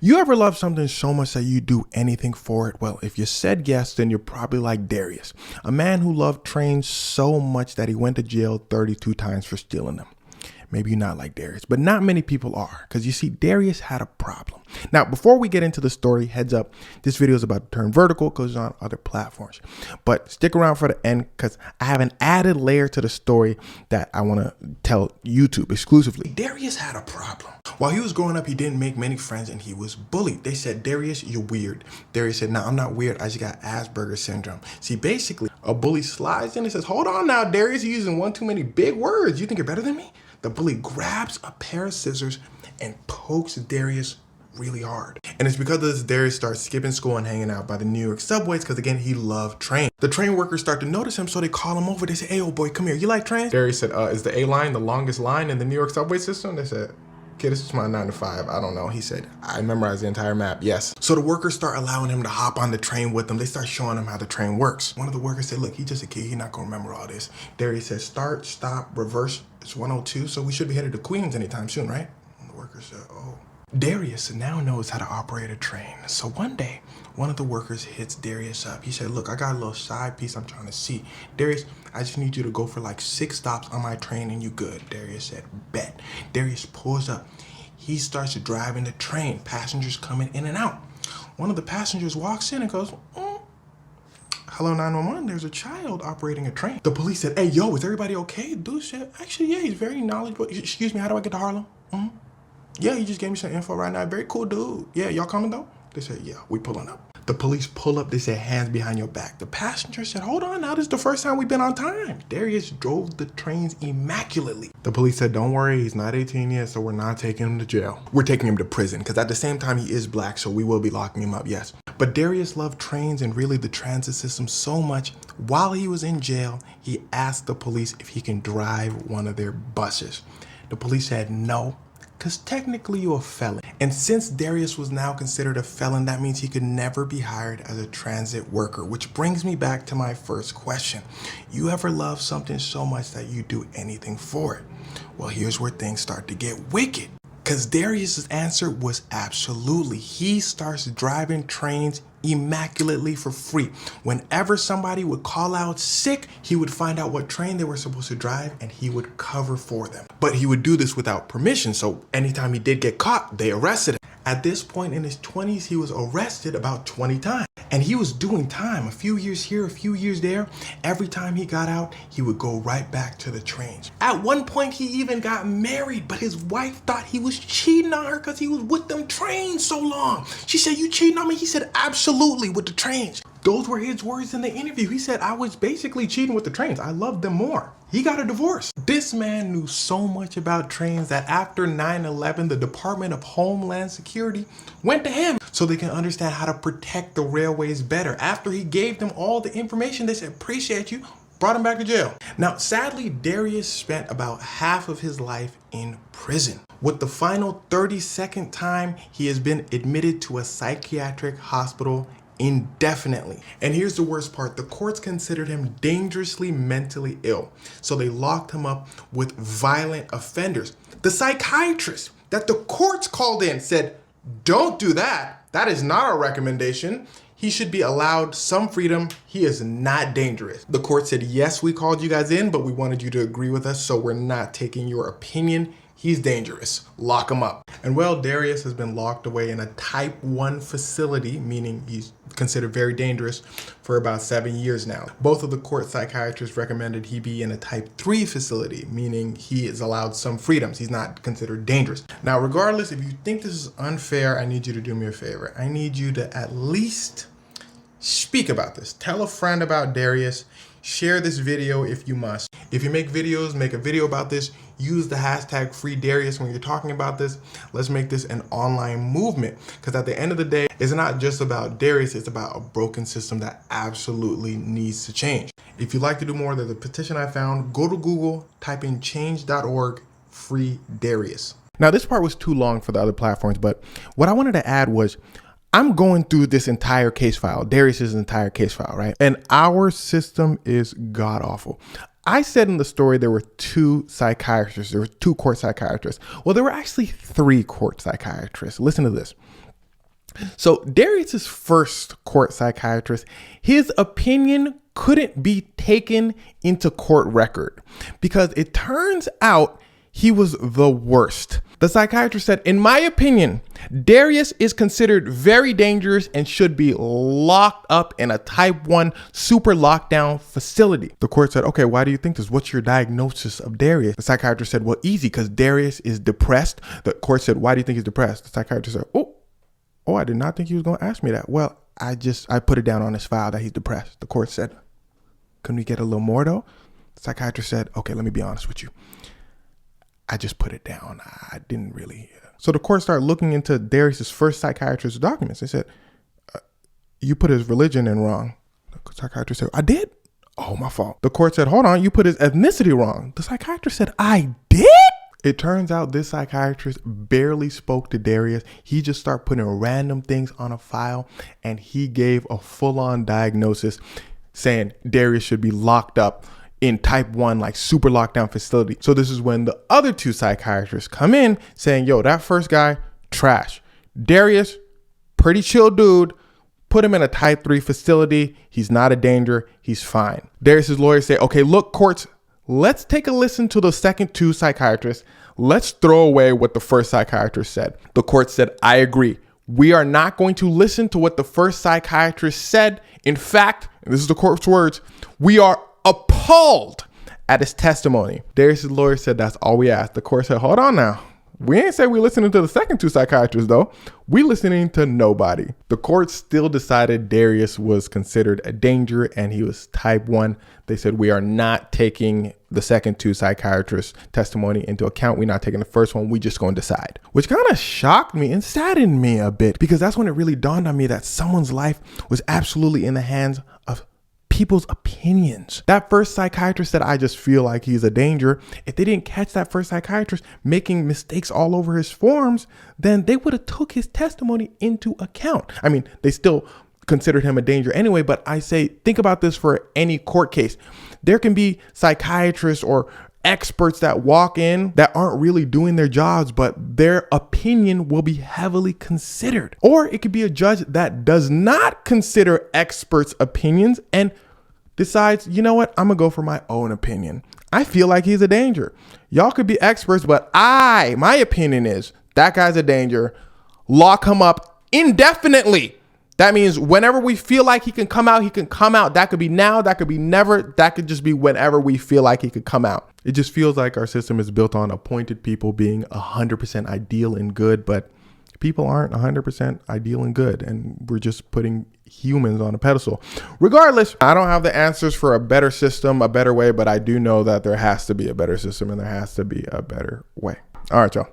You ever love something so much that you do anything for it? Well, if you said yes, then you're probably like Darius, a man who loved trains so much that he went to jail 32 times for stealing them. Maybe you're not like Darius, but not many people are, because you see, Darius had a problem. Now, before we get into the story, heads up, this video is about to turn vertical because it's on other platforms. But stick around for the end because I have an added layer to the story that I want to tell YouTube exclusively. Darius had a problem. While he was growing up, he didn't make many friends and he was bullied. They said, Darius, you're weird. Darius said, no, I'm not weird. I just got Asperger's syndrome. See, basically, a bully slides in and says, hold on now, Darius, you're using one too many big words. You think you're better than me? The bully grabs a pair of scissors and pokes Darius really hard. And it's because of this, Darius starts skipping school and hanging out by the New York subways because, again, he loved trains. The train workers start to notice him, so they call him over. They say, hey, old boy, come here. You like trains? Darius said, is the A line the longest line in the New York subway system? They said, kid, this is my 9 to 5. I don't know. He said, I memorized the entire map. Yes. So the workers start allowing him to hop on the train with them. They start showing him how the train works. One of the workers said, look, he's just a kid. He's not going to remember all this. Darius said, start, stop, reverse. It's 102. So we should be headed to Queens anytime soon, right? And the worker said, oh. Darius now knows how to operate a train. So one day, one of the workers hits Darius up. He said, look, I got a little side piece I'm trying to see. Darius, I just need you to go for like 6 stops on my train and you good. Darius said, bet. Darius pulls up. He starts driving the train. Passengers coming in and out. One of the passengers walks in and goes, hello, 911, there's a child operating a train. The police said, hey, yo, is everybody okay? Dude said, actually, yeah, he's very knowledgeable. Excuse me, how do I get to Harlem? Yeah, he just gave me some info right now. Very cool dude. Yeah, y'all coming though? They said, yeah, we pulling up. The police pull up, they said, hands behind your back. The passenger said, hold on now, this is the first time we've been on time. Darius drove the trains immaculately. The police said, don't worry, he's not 18 yet, so we're not taking him to jail. We're taking him to prison, because at the same time, he is black, so we will be locking him up, yes. But Darius loved trains and really the transit system so much, while he was in jail, he asked the police if he can drive one of their buses. The police said no, because technically you're a felon. And since Darius was now considered a felon, that means he could never be hired as a transit worker, which brings me back to my first question. You ever love something so much that you do anything for it? Well, here's where things start to get wicked. Because Darius's answer was absolutely. He starts driving trains immaculately for free. Whenever somebody would call out sick, he would find out what train they were supposed to drive and he would cover for them. But he would do this without permission, so anytime he did get caught, they arrested him. At this point in his 20s, he was arrested about 20 times. And he was doing time, a few years here, a few years there. Every time he got out, he would go right back to the trains. At one point, he even got married, but his wife thought he was cheating on her because he was with them trains so long. She said, you cheating on me? He said, absolutely, with the trains. Those were his words in the interview. He said, I was basically cheating with the trains. I loved them more. He got a divorce. This man knew so much about trains that after 9/11, the Department of Homeland Security went to him so they can understand how to protect the railways better. After he gave them all the information, they said, appreciate you, brought him back to jail. Now, sadly, Darius spent about half of his life in prison. With the final 32nd time, he has been admitted to a psychiatric hospital indefinitely. And here's the worst part. The courts considered him dangerously mentally ill. So they locked him up with violent offenders. The psychiatrist that the courts called in said, don't do that. That is not a recommendation. He should be allowed some freedom. He is not dangerous. The court said, yes, we called you guys in, but we wanted you to agree with us, so we're not taking your opinion. He's dangerous. Lock him up. And well, Darius has been locked away in a type 1 facility, meaning he's considered very dangerous, for about 7 years now. Both of the court psychiatrists recommended he be in a type 3 facility, meaning he is allowed some freedoms. He's not considered dangerous. Now, regardless, if you think this is unfair, I need you to do me a favor. I need you to at least speak about this. Tell a friend about Darius. Share this video if you must. If you make videos, make a video about this. Use the hashtag #FreeDarius when you're talking about this. Let's make this an online movement, because at the end of the day, it's not just about Darius, it's about a broken system that absolutely needs to change. If you'd like to do more, there's a petition I found. Go to Google, type in change.org, free Darius. Now, this part was too long for the other platforms, but what I wanted to add was, I'm going through this entire case file, Darius's entire case file, right? And our system is god awful. I said in the story there were 2 psychiatrists, there were 2 court psychiatrists. Well, there were actually 3 court psychiatrists. Listen to this. So Darius's first court psychiatrist, his opinion couldn't be taken into court record because it turns out he was the worst. The psychiatrist said, in my opinion, Darius is considered very dangerous and should be locked up in a type 1 super lockdown facility. The court said, okay, why do you think this? What's your diagnosis of Darius? The psychiatrist said, well, easy, because Darius is depressed. The court said, why do you think he's depressed? The psychiatrist said, oh, I did not think he was going to ask me that. Well, I put it down on his file that he's depressed. The court said, can we get a little more though? The psychiatrist said, okay, let me be honest with you. I just put it down. I didn't really. So the court started looking into Darius's first psychiatrist's documents. They said, you put his religion in wrong. The psychiatrist said, I did? Oh, my fault. The court said, hold on, you put his ethnicity wrong. The psychiatrist said, I did? It turns out this psychiatrist barely spoke to Darius. He just started putting random things on a file, and he gave a full-on diagnosis saying Darius should be locked up in type 1, like super lockdown facility. So this is when the other two psychiatrists come in saying, yo, that first guy, trash. Darius, pretty chill dude. Put him in a type 3 facility. He's not a danger. He's fine. Darius's lawyers say, okay, look, courts, let's take a listen to the second two psychiatrists. Let's throw away what the first psychiatrist said. The court said, I agree. We are not going to listen to what the first psychiatrist said. In fact, and this is the court's words, we are appalled at his testimony. Darius's lawyer said, that's all we asked. The court said, hold on now. We ain't say we listening to the second two psychiatrists though. We listening to nobody. The court still decided Darius was considered a danger and he was type 1. They said, we are not taking the second two psychiatrists' testimony into account. We're not taking the first one. We just going to decide, which kind of shocked me and saddened me a bit, because that's when it really dawned on me that someone's life was absolutely in the hands of people's opinions. That first psychiatrist said, I just feel like he's a danger. If they didn't catch that first psychiatrist making mistakes all over his forms, then they would have took his testimony into account. I mean, they still considered him a danger anyway, but I say, think about this for any court case. There can be psychiatrists or experts that walk in that aren't really doing their jobs, but their opinion will be heavily considered. Or it could be a judge that does not consider experts' opinions and decides, you know what, I'm gonna go for my own opinion. I feel like he's a danger. Y'all could be experts, but my opinion is that guy's a danger. Lock him up indefinitely. That means whenever we feel like he can come out, he can come out. That could be now, that could be never, that could just be whenever we feel like he could come out. It just feels like our system is built on appointed people being 100% ideal and good, but people aren't 100% ideal and good, and we're just putting humans on a pedestal. Regardless, I don't have the answers for a better system, a better way, but I do know that there has to be a better system and there has to be a better way. All right, y'all.